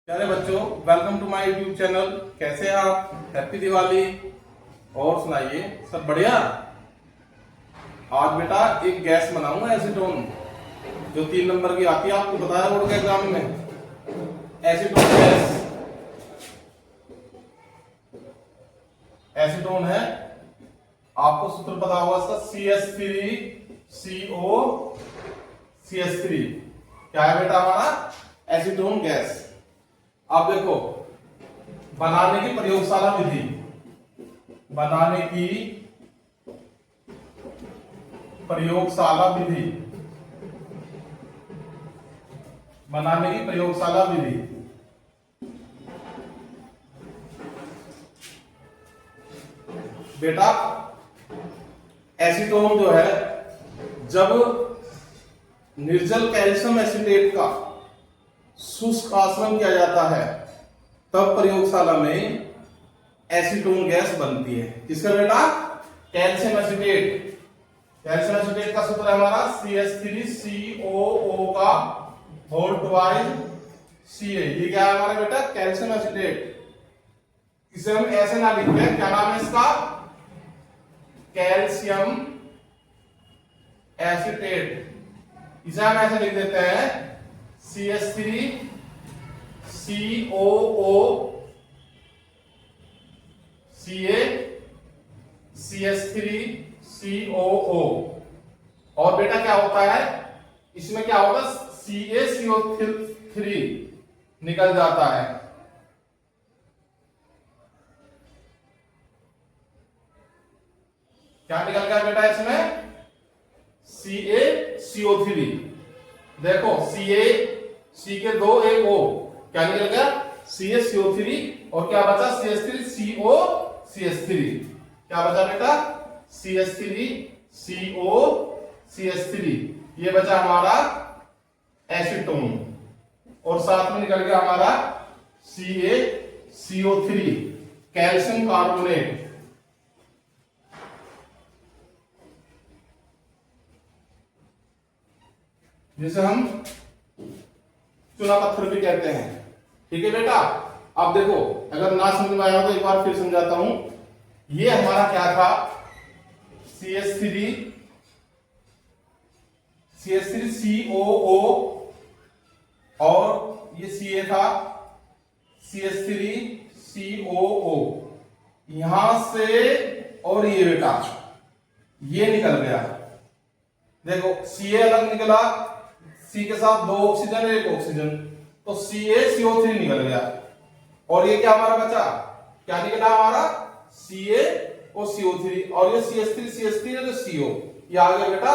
प्यारे बच्चों, welcome to my YouTube channel. कैसे हैं आप? हैप्पी दिवाली। और सुनाइए, सब बढ़िया। आज बेटा एक गैस बनाऊंगा, एसीटोन, जो 3 नंबर की आती है, आपको बताया बोर्ड के एग्जाम में। एसीटोन गैस, एसीटोन है, आपको सूत्र पता होगा इसका, CH3CO क्या है बेटा हमारा? Acetone gas. अब देखो, बनाने की प्रयोगशाला विधि, बनाने की प्रयोगशाला विधि, बनाने की प्रयोगशाला विधि। बेटा एसीटोन जो है, जब निर्जल कैल्शियम एसिटेट का शुष्क आसवन किया जाता है, तब प्रयोगशाला में एसीटोन गैस बनती है। किसका बेटा? Calcium acetate. कैल्शियम एसिटेट का सूत्र है हमारा CH3COO का होल ट्वाइस Ca। ये क्या है हमारा बेटा? Calcium acetate. इसे हम ऐसे ना लिखते हैं, क्या नाम है इसका? Calcium acetate. इसे हम ऐसे लिख देते हैं CH3COO Ca CH3COO। और बेटा क्या होता है इसमें? क्या होगा? CaCO3 निकल जाता है। क्या निकल गया बेटा इसमें? CaCO3। देखो, C के 2 एक O, क्या निकल गया? CaCO3। और क्या बचा? CH3CO क्या बचा बेटा? CH3CO ये बचा हमारा एसीटोन। और साथ में निकल गया हमारा CaCO3, कैल्शियम कार्बोनेट। जिसे हम चूना पत्थर भी कहते हैं। ठीक है बेटा। अब देखो, अगर ना समझ में आया तो एक बार फिर समझाता हूं। ये हमारा क्या था? CH3COO, और ये Ca था CH3COO। यहां से और ये बेटा ये निकल गया। देखो, Ca अलग निकला, C के साथ 2 ऑक्सीजन और 1 ऑक्सीजन, तो CaCO3 निकल गया। और ये क्या हमारा बचा? क्या निकला हमारा? Ca और CO3। और ये CH3 और CO, ये आ गया बेटा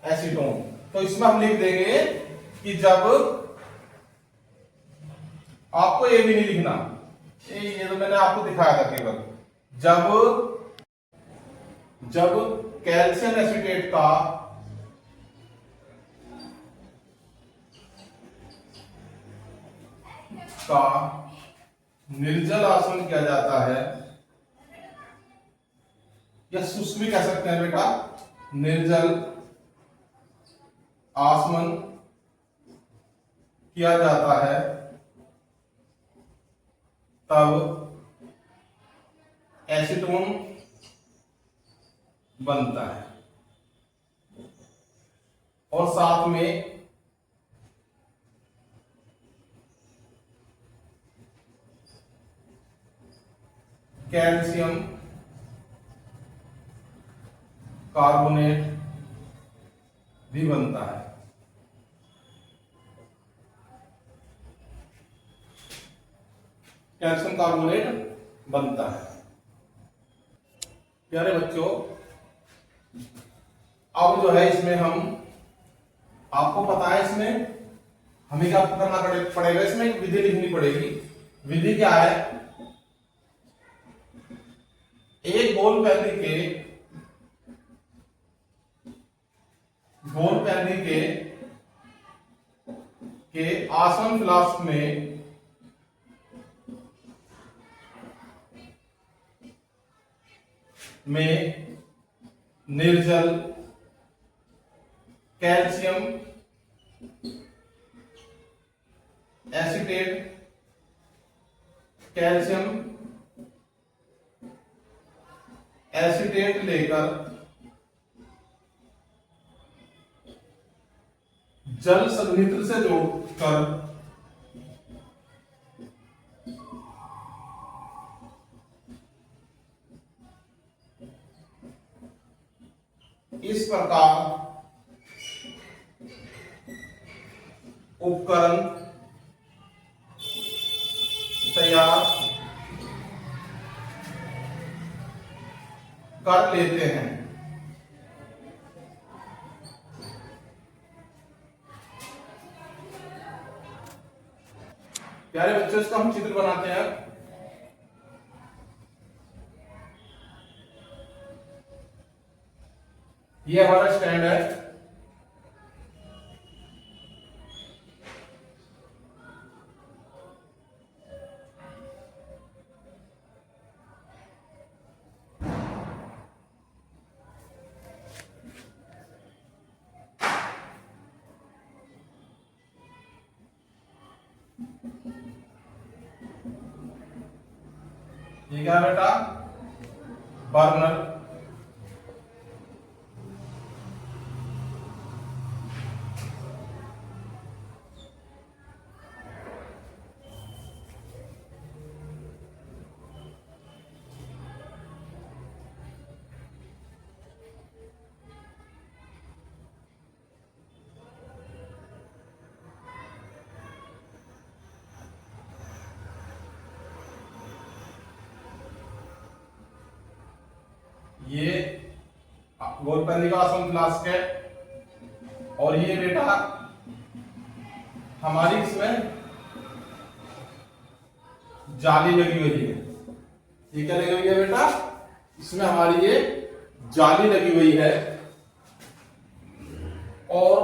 एसीटोन। तो इसमें हम लिख देंगे कि जब, आपको ये भी नहीं लिखना, ये तो मैंने आपको दिखाया था केवल, जब कैल्शियम एसिटेट का निर्जल आसवन किया जाता है, या शुष्क भी कह सकते हैं बेटा, निर्जल आसवन किया जाता है, तब एसीटोन बनता है। और साथ में कैल्शियम कार्बोनेट भी बनता है। कैल्शियम कार्बोनेट बनता है। प्यारे बच्चों, अब जो है इसमें हम, आपको पता है इसमें हमें क्या करना पड़ेगा? इसमें एक विधि लिखनी पड़ेगी। विधि क्या है? एक गोल पैनी के आसवन फ्लास्क में निर्जल कैल्शियम एसिटेट कैल्शियम एसीटेट लेकर जल संघनित्र से जोड़कर इस प्रकार उपकरण तैयार कर लेते हैं। प्यारे बच्चों, इसका हम चित्र बनाते हैं। ये हमारा स्टैंड है। ये क्या है बेटा? बर्नर। ये गोलपंदी का फ्लास्क है। और ये बेटा हमारी इसमें जाली लगी हुई है। ये क्या लगी हुई है बेटा? इसमें हमारी ये जाली लगी हुई है। और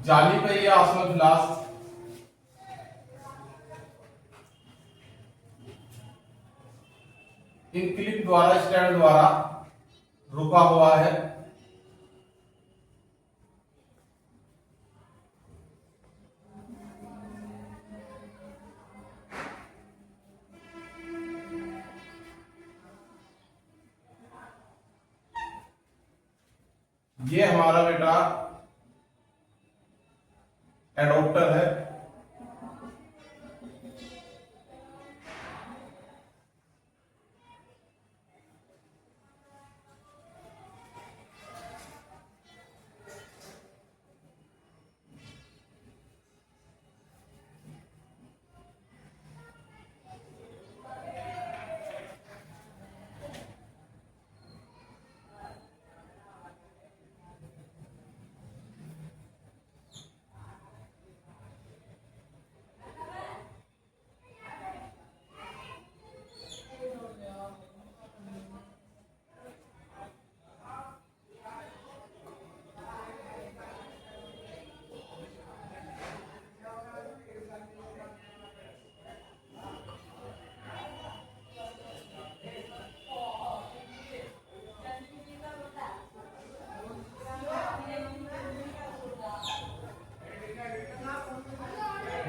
जाली पे ये आसमान फ्लास्क इन क्लिप द्वारा, स्टैंड द्वारा रुका हुआ है। ये हमारा बेटा एडोप्टर है।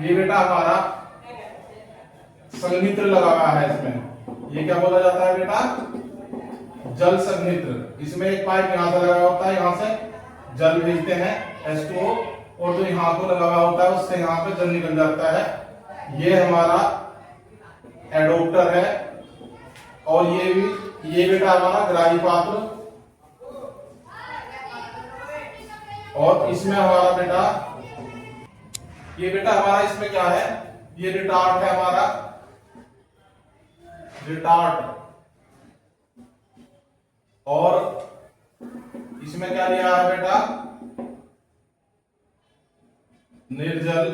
ये बेटा हमारा संघनित्र लगा हुआ है इसमें। ये क्या बोला जाता है बेटा? जल संघनित्र। इसमें एक पाइप यहां से लगा होता है, यहां से जल भेजते हैं H2O, और जो यहाँ को लगा हुआ होता है उससे यहाँ पे जल निकल जाता है। ये हमारा एडोप्टर है। और ये बेटा हमारा ग्राही पात्र। और इसमें हमारा बेटा, ये बेटा हमारा इसमें क्या है? ये रिटार्ट है हमारा, रिटार्ट। और इसमें क्या दिया है बेटा? निर्जल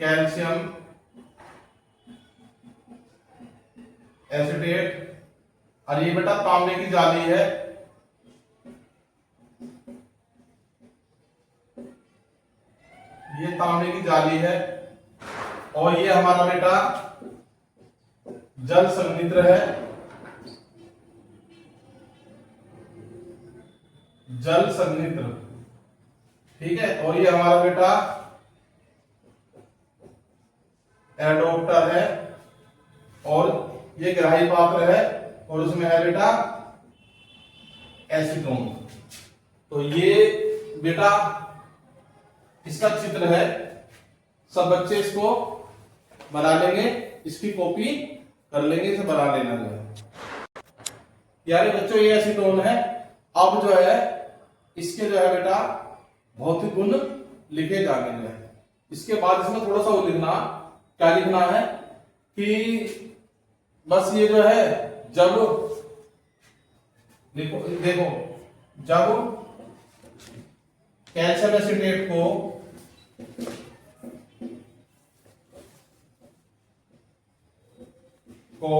कैल्शियम एसिटेट। और ये बेटा तांबे की जाली है। ये तांबे की जाली है। और ये हमारा बेटा जल संघनित्र है। जल संघनित्र, ठीक है। और ये हमारा बेटा एडोप्टर है और ये ग्राही पात्र है और उसमें है बेटा एसीटोन। तो ये बेटा इसका चित्र है, सब बच्चे इसको बना लेंगे, इसकी कॉपी कर लेंगे, इसे बना लेना जो है। यार बच्चों ये एसीटोन है। अब जो है इसके जो है बेटा भौतिक गुण लिखे जाने जो है। इसके बाद इसमें थोड़ा सा वो लिखना, क्या लिखना है कि बस ये जो है जब देखो जब कैल्शियम एसीटेट को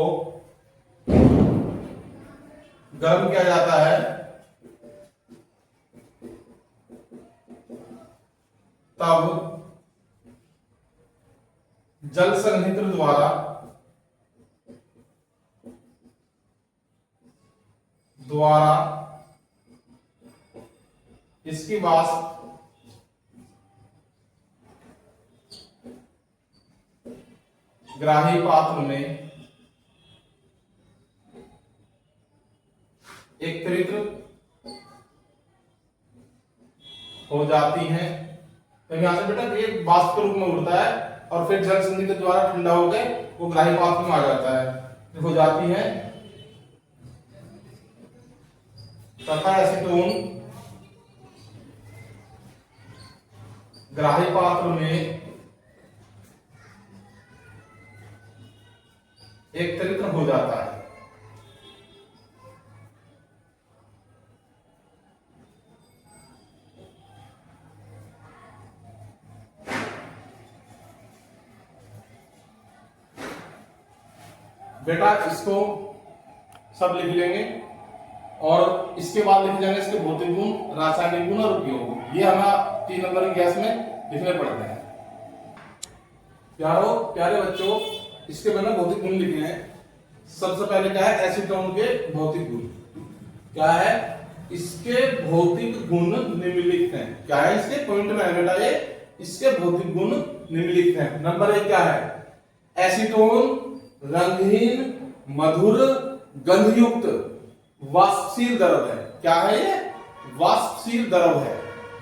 गर्म किया जाता है तब जल संघनित्र द्वारा इसकी वाष्प ग्राही पात्र में एकत्रित हो जाती हैं। तो यहां से बेटा ये वाष्प के रूप में उड़ता है और फिर जल संधि के द्वारा ठंडा होकर वो ग्राही पात्र में आ जाता है, हो जाती है तथा एसीटोन ग्राही पात्र में एकत्रित हो जाता है। बेटा इसको सब लिख लेंगे और इसके बाद लिख जाएंगे इसके भौतिक गुण, रासायनिक गुण और उपयोग। ये हमें 3 नंबर की गैस में लिखने पड़ते हैं। प्यारे बच्चों, इसके बिना भौतिक गुण लिखे हैं। सबसे पहले क्या है, एसीटोन के भौतिक गुण क्या है, इसके भौतिक गुण निम्नलिखित हैं। क्या है, इसके पॉइंट में है बेटा ये, इसके भौतिक गुण निम्नलिखित हैं। नंबर 1 क्या है, एसीटोन रंगहीन, मधुर, गंधयुक्त, वाष्पशील द्रव है। क्या है ये, वाष्पशील द्रव है,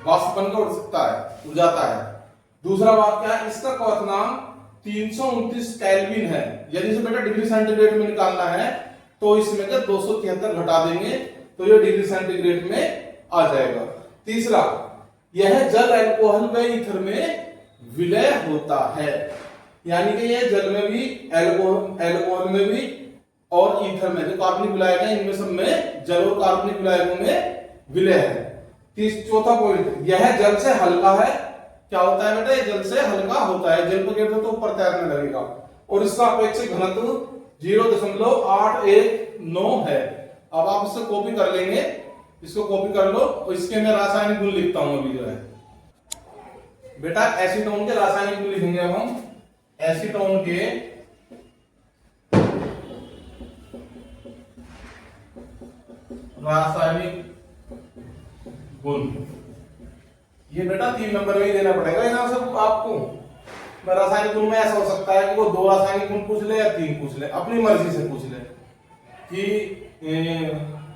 वाष्प बनकर उड़ सकता है, उड़ जाता है। दूसरा बात क्या है, इसका क्वथनांक 329 केल्विन है। यदि इसे बेटा डिग्री सेंटीग्रेड में निकालना है तो इसमें से 273 घटा देंगे तो ये डिग्री सेंटीग्रेड में आ जाएगा। तीसरा, यह जल अल्कोहल व ईथर में विलय होता है, यानी कि यह जल में भी, अल्कोहल में भी और ईथर में, जो कार्बनिक विलायक है इनमें सब में जल और कार्बनिक विलायकों में विलय है। चौथा पॉइंट, यह जल से हल्का है। क्या होता है बेटा, ये जल से हल्का होता है, जल पर गिरने तो ऊपर तैरने लगेगा। और इसका अपेक्षित घनत्व 0.819 है। अब आप इससे कॉपी कर लेंगे, इसको कॉपी कर लो और इसके मैं रासायनिक गुण लिखता हूं अभी जो है। बेटा एसीटोन के रासायनिक गुण लिखेंगे अब हम। एसीटोन के रासायनिक गुण, ये बेटा 3 नंबर में ही देना पड़ेगा यहाँ सब आपको। रासायनिक गुण में ऐसा हो सकता है कि वो 2 रासायनिक गुण पूछ ले या 3 पूछ ले, अपनी मर्जी से पूछ ले कि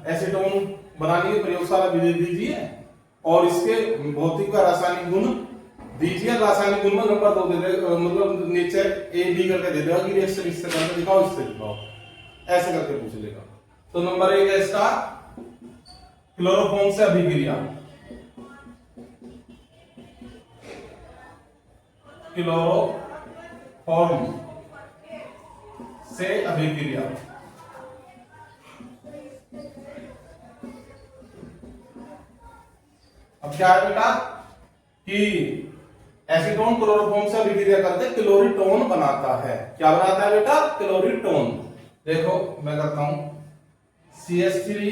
एसीटोन बनाने की प्रयोगशाला विधि दीजिए और इसके भौतिक व रासायनिक गुण दीजिए। रासायनिक गुण में नंबर 2 दे दे, मतलब नीचे ए बी करके दे देगा कि रिएक्शन इससे करके दिखाओ, इससे दिखाओ, ऐसे करके पूछ लेगा। तो नंबर 1 है इसका क्लोरोफॉर्म से अभिक्रिया, क्लोरोफॉर्म से अभिक्रिया। अब क्या है बेटा कि एसीटोन क्लोरोफॉर्म से अभिक्रिया करके क्लोरीटोन बनाता है। क्या बनाता है बेटा, क्लोरीटोन। देखो मैं करता हूं, CH3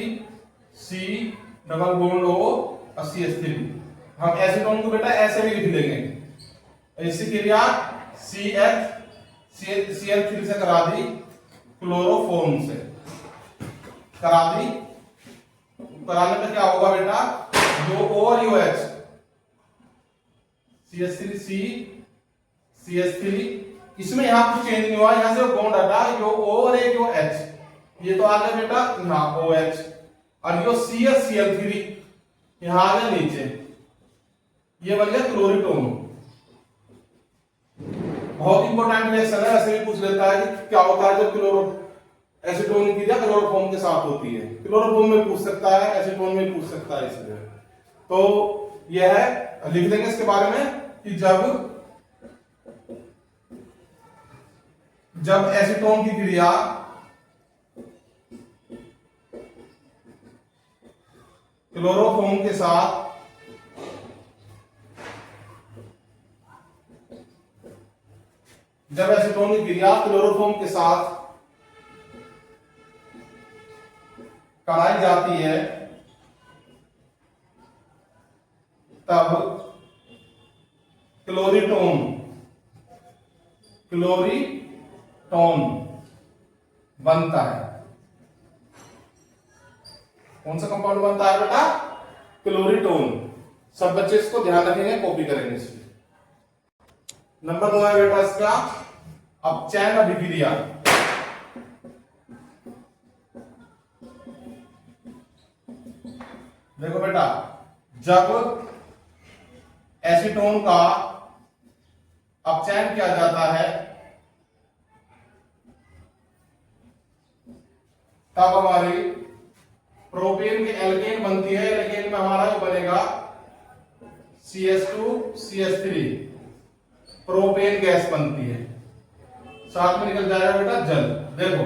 C double bond O और CH3। हम एसीटोन को बेटा ऐसे भी लिख लेंगे। इसी क्रिया CH3 से करा दी, क्लोरोफॉर्म से करा दी। कराने पे क्या होगा बेटा, जो O और OH, CH3C CH3 इसमें यहाँ कुछ चेंज नहीं हुआ, यहाँ से बॉन्ड हटा, यो O और एक यो H, ये तो आ गया बेटा यहाँ OH, और यो CH Cl3 यहाँ आ गया नीचे, ये बन गया क्लोरीटोन। बहुत इंपॉर्टेंट रिएक्शन है, ऐसे भी पूछ लेता है कि क्या होता है जब क्लोरो एसीटोन की क्रिया क्लोरोफॉर्म के साथ होती है। क्लोरोफॉर्म में पूछ सकता है, एसीटोन में पूछ सकता है, इसलिए तो यह है, लिख देंगे इसके बारे में कि जब एसीटोन की क्रिया क्लोरोफॉर्म के साथ जब एसीटोन की क्रिया क्लोरोफॉर्म के साथ कराई जाती है तब क्लोरीटोन बनता है। कौन सा कंपाउंड बनता है बेटा? क्लोरीटोन। सब बच्चे इसको ध्यान रखेंगे, कॉपी करेंगे इसलिए। नंबर 2 है बेटा इसका अपचयन अभिक्रिया। देखो बेटा, जब एसीटोन का अपचयन किया जाता है तब हमारी प्रोपेन की एल्केन बनती है। एल्केन में हमारा जो बनेगा CH2 CH3, प्रोपेन गैस बनती है, साथ में निकल जाएगा बेटा जल। देखो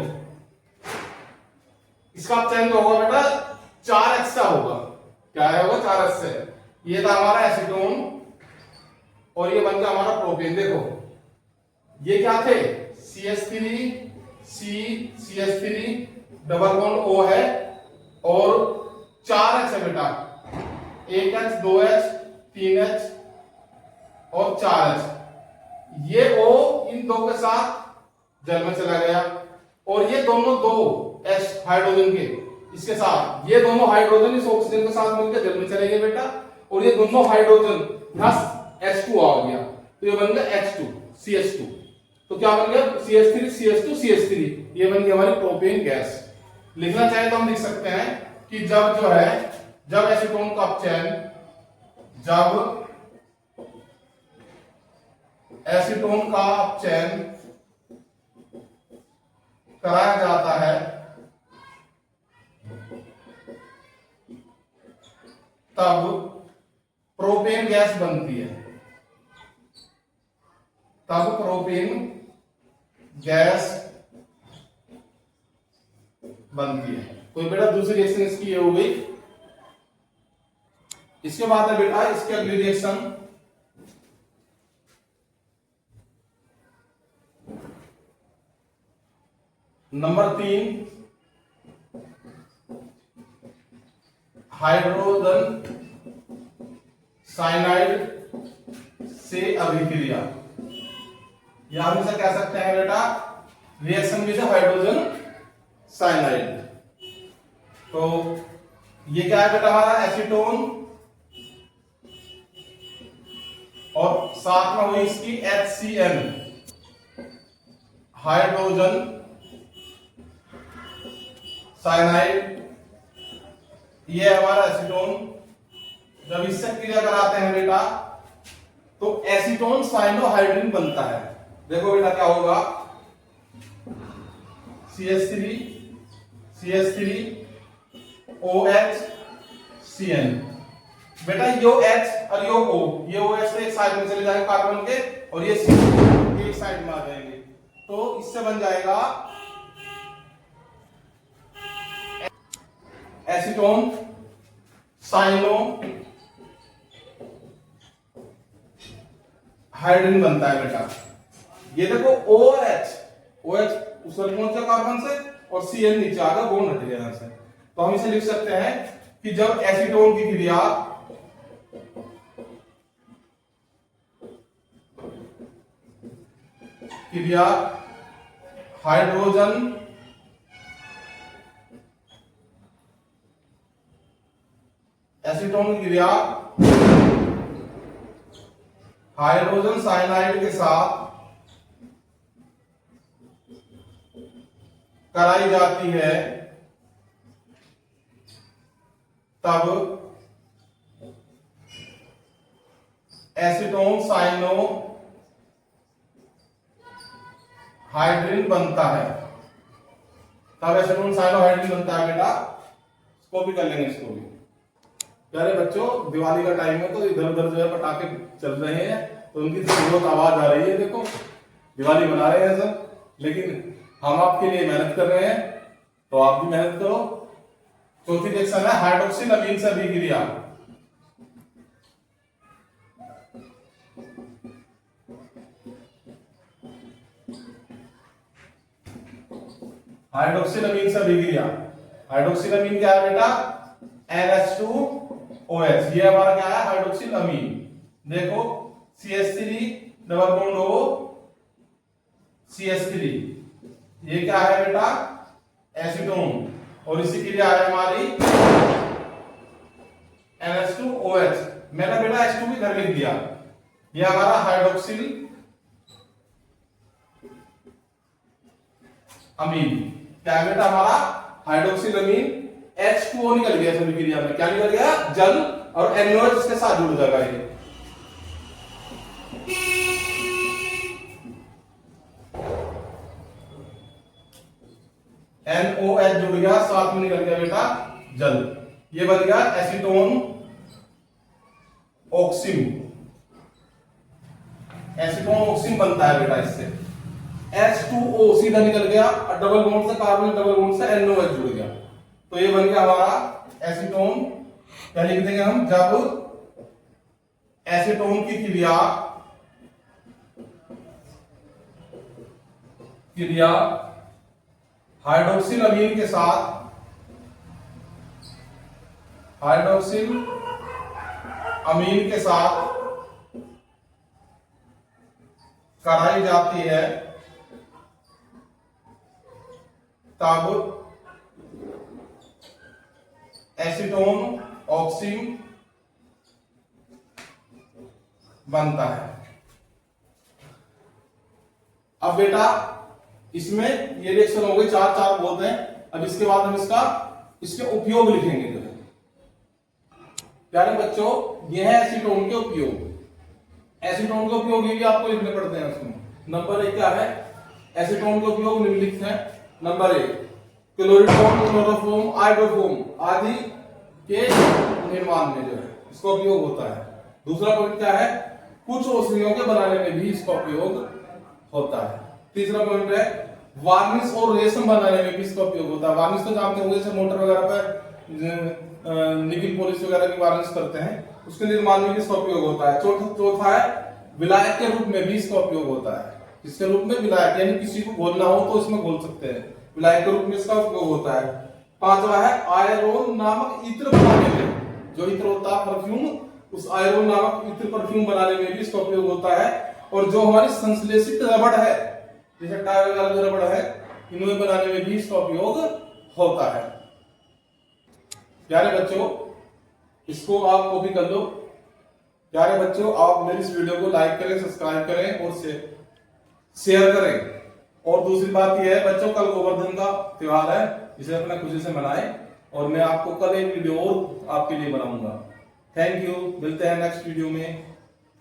इसका अपचयन जो होगा बेटा 4H से होगा। क्या है होगा? 4H से। ये था हमारा एसीटोन और ये बन गया हमारा प्रोपेन। देखो ये क्या थे? CH3 CH3 double bond O है और 4H है बेटा, 1H 2H 3H और 4H। ये O इन दो के साथ जल में चला गया और ये दोनों दो H हाइड्रोजन के इसके साथ, ये दोनों हाइड्रोजन इस ऑक्सीजन के साथ मिलकर जल में चले गए बेटा, और ये दोनों हाइड्रोजन यहां H2 आ गया, तो ये बन गया H2 CH2। तो क्या बन गया? CH3 CH2 CH3, ये बन गई हमारी प्रोपेन गैस। लिखना चाहे तो हम लिख सकते हैं कि जब एसीटोन का अपचयन कराया जाता है तब प्रोपेन गैस बनती है। तब प्रोपेन गैस बनती है। तो बेटा दूसरी रिएक्शन इसकी ये हो गई। इसके बाद है बेटा इसकी अगली रिएक्शन नंबर 3, हाइड्रोजन साइनाइड से अभिक्रिया, या हम इसे कह सकते हैं बेटा रिएक्शन विद हाइड्रोजन साइनाइड। तो ये क्या है बेटा? हमारा एसीटोन और साथ में हुई इसकी HCN, हाइड्रोजन साइनाइड। ये हमारा एसीटोन। जब इससे क्रिया कराते हैं बेटा तो एसीटोन साइनोहाइड्रिन बनता है। देखो बेटा क्या होगा? CH3 OH CN। बेटा यो H और यो O, ये OH से एक साइड में चले जाएंगे कार्बन के, और ये C एक साइड में आ जाएंगे, तो इससे बन जाएगा एसीटोन साइनो हाइड्रोजन बनता है बेटा। ये देखो OH ऊपर पहुंचा कार्बन से और CN नीचे आ गया, बॉन्ड हट गया यहां से। तो हम इसे लिख सकते हैं कि जब एसीटोन की क्रिया हाइड्रोजन एसीटोन की क्रिया हाइड्रोजन साइनाइड के साथ कराई जाती है तब एसीटोन साइनो हाइड्रिन बनता है। तब एसीटोन साइनो हाइड्रिन बनता है बेटा। इसको भी कर लेंगे, इसको भी। प्यारे बच्चों, दिवाली का टाइम है तो इधर उधर जो है पटाखे चल रहे हैं, तो उनकी बहुत आवाज आ रही है। देखो दिवाली मना रहे हैं सब, लेकिन हम आपके लिए मेहनत कर रहे हैं, तो आप भी मेहनत करो। चौथी रिएक्शन है हाइड्रोक्सिल अमीन से अभिक्रिया। हाइड्रोक्सिल अमीन से अभिक्रिया। हाइड्रोक्सिल अमीन क्या है बेटा? NH2OH। ये हमारा क्या है? हाइड्रोक्सिल अमीन। देखो CH3 double bond O CH3, ये क्या है बेटा? एसीटोन। और इसी के लिए है हमारी NH2OH। मैंने बेटा H2 भी घर लिख दिया। ये हमारा हाइड्रोक्सिल अमीन क्या है बेटा? हमारा हाइड्रोक्सिल अमीन। H2O निकल गया सभी क्रिया में। क्या निकल गया? जल। और NOH इसके साथ जुड़ जाएगा ये। NOH जुड़ गया, साथ में निकल गया बेटा जल। ये बन गया एसीटोन ऑक्सिम। एसीटोन ऑक्सिम बनता है बेटा इससे। H2O सीधा निकल गया और डबल बॉन्ड से कार्बन डबल बॉन्ड से NOH जुड़ गया, तो ये बन गया हमारा एसीटोन। क्या लिख देंगे हम? जब एसीटोन की क्रिया हाइड्रोक्सिल अमीन के साथ कराई जाती है तब एसीटोन ऑक्सिम बनता है। अब बेटा इसमें ये रिएक्शन हो गई, चार चार बोलते हैं। अब इसके बाद हम इसके उपयोग लिखेंगे। प्यारे बच्चों, ये है एसीटोन के उपयोग। एसीटोन के उपयोग ये भी आपको लिखने पड़ते हैं उसमें। नंबर 1 क्या है? एसीटोन के उपयोग निम्नलिखित है। नंबर 1 क्लोरीफॉर्म, क्लोरोफॉर्म, आइडोफॉर्म आदि के निर्माण में जो है इसका उपयोग होता है। दूसरा पॉइंट क्या है? कुछ औषधियों के बनाने में भी इसका उपयोग होता है। तीसरा पॉइंट है वार्निश और रेशम बनाने में भी इसका उपयोग होता है। वार्निश तो जानते होंगे, जैसे मोटर वगैरह पर निकिल पॉलिश वगैरह की वार्निश करते हैं, उसके निर्माण में भी इसका उपयोग होता है। चौथा है विलायक के रूप में भी इसका उपयोग होता है। इसके रूप में विलायक, यानी किसी को घोलना हो तो इसमें घोल सकते हैं, विलायक के रूप में इसका उपयोग होता है। पांचवा है आयरोन नामक इत्र बनाने में, जो इत्र होता है परफ्यूम, उस आयरोन नामक इत्र परफ्यूम बनाने में भी इसका उपयोग होता है। और जो हमारी संश्लेषित रबड़ है, जैसे टायर वगैरह जो रबड़ है, इनमें बनाने में भी इसका उपयोग होता है। प्यारे बच्चों, इसको आप कॉपी कर लो। प्यारे बच्चों, आप मेरी इस वीडियो को लाइक करें, सब्सक्राइब करें और शेयर करें। और दूसरी बात यह है बच्चों, कल गोवर्धन का त्योहार है, इसे अपना खुशी से मनाएं। और मैं आपको कल एक वीडियो और आपके लिए बनाऊंगा। थैंक यू, मिलते हैं नेक्स्ट वीडियो में।